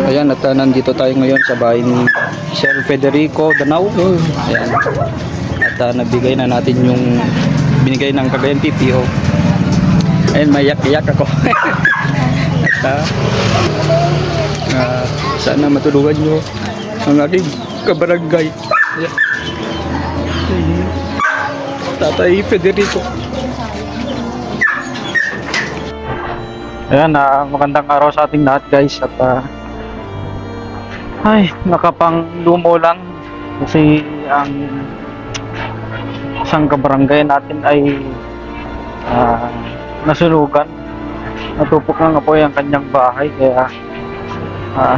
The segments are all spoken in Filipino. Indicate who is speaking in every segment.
Speaker 1: Ayan, at nandito tayo ngayon sa bahay ni Sir Federico Danao. Ayan. At nabigay na natin yung binigay ng Cagayan PPO. Ayan, mayak-iyak ako. At sana matulungan nyo ang ating kabarangay. Ayan. Tatay Federico. Ayan, magandang araw sa ating lahat, guys. At ay, nakapanglumo lang kasi ang isang kabarangay natin ay nasunugan. Natupok ng apoy ang kanyang bahay, kaya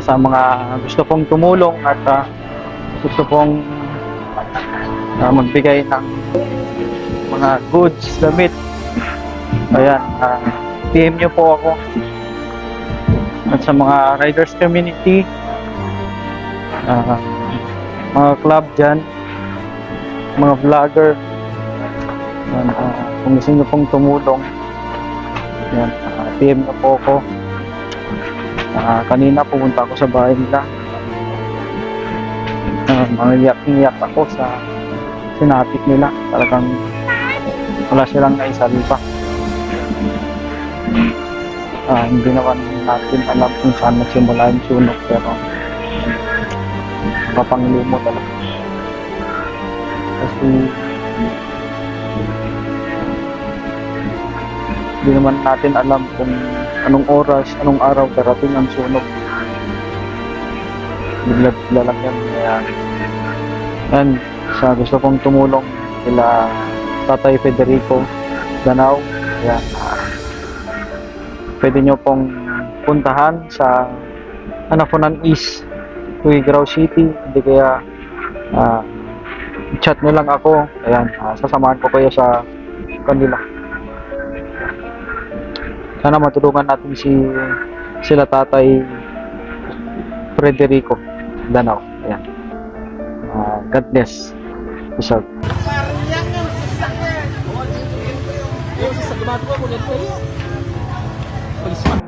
Speaker 1: sa mga gusto pong tumulong at gusto pong magbigay ng mga goods, damit, ayan, PM nyo po ako. At sa mga riders community, mga club dyan, mga vlogger, kung gusto nyo pong tumulong, ayan, PM nyo po ako. Kanina pumunta ako sa bahay nila. Iyak ako sa sinapit nila. Talagang wala silang naisalba. Hindi naman natin alam kung saan nagsimula yung sunog, pero kapanglumo talaga. Kasi hindi naman natin alam kung anong oras, anong araw darating ang sunog. Bigla lang yan. Yan, sa gusto kong tumulong kila Tatay Federico Danao, yan, pwede nyo pong puntahan sa Anafonan East, Tuguegarao City. Hindi kaya chat nyo lang ako. Ayan, sasamahan ko kayo sa kanila. Sana matulungan natin sila Tatay Federico Danao. Ayan. God bless. Peace out. Sa